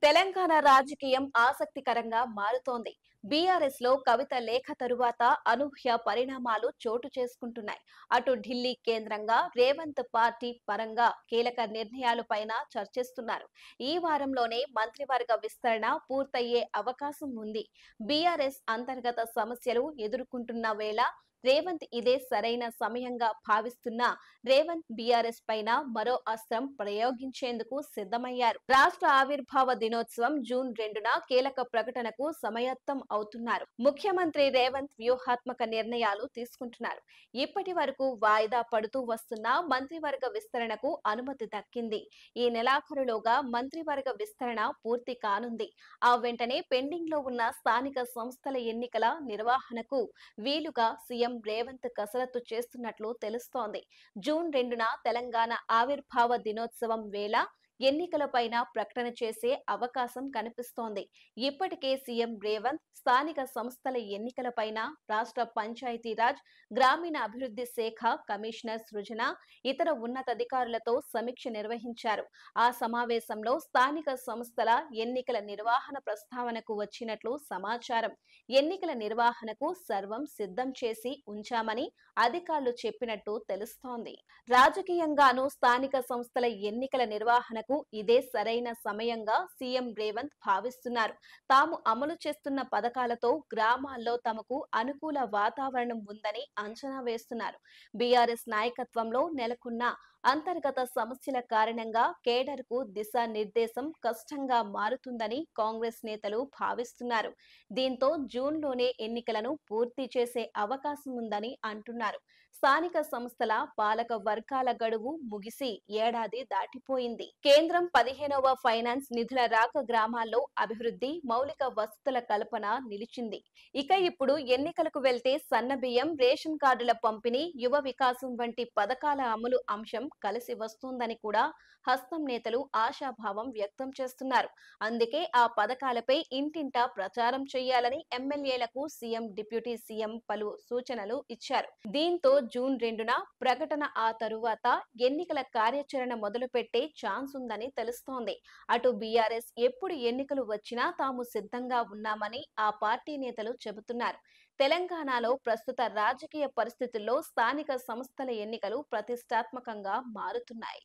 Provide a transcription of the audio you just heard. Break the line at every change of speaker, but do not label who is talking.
తెలంగాణ రాజకీయం ఆసక్తికరంగా మారుతోంది. బీఆర్ఎస్ లో కవిత లేఖ తరువాత అనూహ్య పరిణామాలు చోటు చేసుకుంటున్నాయి. అటు ఢిల్లీ కేంద్రంగా రేవంత్ పార్టీ పరంగా కీలక నిర్ణయాలపైన చర్చిస్తున్నారు. ఈ వారంలోనే మంత్రివర్గ విస్తరణ పూర్తయ్యే అవకాశం ఉంది. బీఆర్ఎస్ అంతర్గత సమస్యలు ఎదుర్కొంటున్న వేళ రేవంత్ ఇదే సరైన సమయంగా భావిస్తున్న రేవంత్ బీఆర్ఎస్ పైన మరో అస్త్రం ప్రయోగించేందుకు సిద్ధమయ్యారు. రాష్ట్ర ఆవిర్భావ దినోత్సవం జూన్ 2న కీలక ప్రకటనకు సమాయత్తం అవుతున్నారు. ముఖ్యమంత్రి రేవంత్ వ్యూహాత్మక నిర్ణయాలు తీసుకుంటున్నారు. ఇప్పటి వరకు వాయిదా పడుతూ వస్తున్న మంత్రివర్గ విస్తరణకు అనుమతి దక్కింది. ఈ నెలాఖరులోగా మంత్రివర్గ విస్తరణ పూర్తి కానుంది. ఆ వెంటనే పెండింగ్ లో ఉన్న స్థానిక సంస్థల ఎన్నికల నిర్వహణకు వీలుగా సీఎం రేవంత్ కసరత్తు చేస్తున్నట్లు తెలుస్తోంది. జూన్ 2న తెలంగాణ ఆవిర్భావ దినోత్సవం వేళ ఎన్నికలపైన ప్రకటన చేసే అవకాశం కనిపిస్తోంది. ఇప్పటికే సీఎం రేవంత్ స్థానిక సంస్థల ఎన్నికలపైన రాష్ట్ర పంచాయతీరాజ్ గ్రామీణ అభివృద్ధి శాఖ కమిషనర్ సృజన ఇతర ఉన్నతాధికారులతో సమీక్ష నిర్వహించారు. ఆ సమావేశంలో స్థానిక సంస్థల ఎన్నికల నిర్వహణ ప్రస్తావనకు వచ్చినట్లు సమాచారం. ఎన్నికల నిర్వహణకు సర్వం సిద్ధం చేసి ఉంచామని అధికారులు చెప్పినట్టు తెలుస్తోంది. రాజకీయంగానూ స్థానిక సంస్థల ఎన్నికల నిర్వహణకు ఇదే సరైన సమయంగా సీఎం రేవంత్ భావిస్తున్నారు. తాము అమలు చేస్తున్న పథకాలతో గ్రామాల్లో తమకు అనుకూల వాతావరణం ఉందని అంచనా వేస్తున్నారు. బీఆర్ఎస్ నాయకత్వంలో నెలకొన్న అంతర్గత సమస్యల కారణంగా కేడర్కు దిశానిర్దేశం కష్టంగా మారుతుందని కాంగ్రెస్ నేతలు భావిస్తున్నారు. దీంతో జూన్లోనే ఎన్నికలను పూర్తి చేసే అవకాశం ఉందని అంటున్నారు. స్థానిక సంస్థల పాలక వర్గాల గడువు ముగిసి ఏడాది దాటిపోయింది. కేంద్రం 15వ ఫైనాన్స్ నిధుల రాక గ్రామాల్లో అభివృద్ధి, మౌలిక వసతుల కల్పన నిలిచింది. ఇక ఇప్పుడు ఎన్నికలకు వెళ్తే సన్నబియ్యం, రేషన్ కార్డుల పంపిణీ, యువ వికాసం వంటి పథకాల అమలు అంశం కలిసి వస్తుందని కూడా హస్తం నేతలు ఆశాభావం వ్యక్తం చేస్తున్నారు. అందుకే ఆ పథకాలపై ఇంటింటా ప్రచారం చేయాలని ఎమ్మెల్యేలకు సీఎం, డిప్యూటీ సీఎం పలు సూచనలు ఇచ్చారు. దీంతో జూన్ 2న ప్రకటన, ఆ తరువాత ఎన్నికల కార్యాచరణ మొదలుపెట్టే ఛాన్స్ ఉందని తెలుస్తోంది. అటు బీఆర్ఎస్ ఎప్పుడు ఎన్నికలు వచ్చినా తాము సిద్ధంగా ఉన్నామని ఆ పార్టీ నేతలు చెబుతున్నారు. తెలంగాణలో ప్రస్తుత రాజకీయ పరిస్థితుల్లో స్థానిక సంస్థల ఎన్నికలు ప్రతిష్టాత్మకంగా మారుతున్నాయి.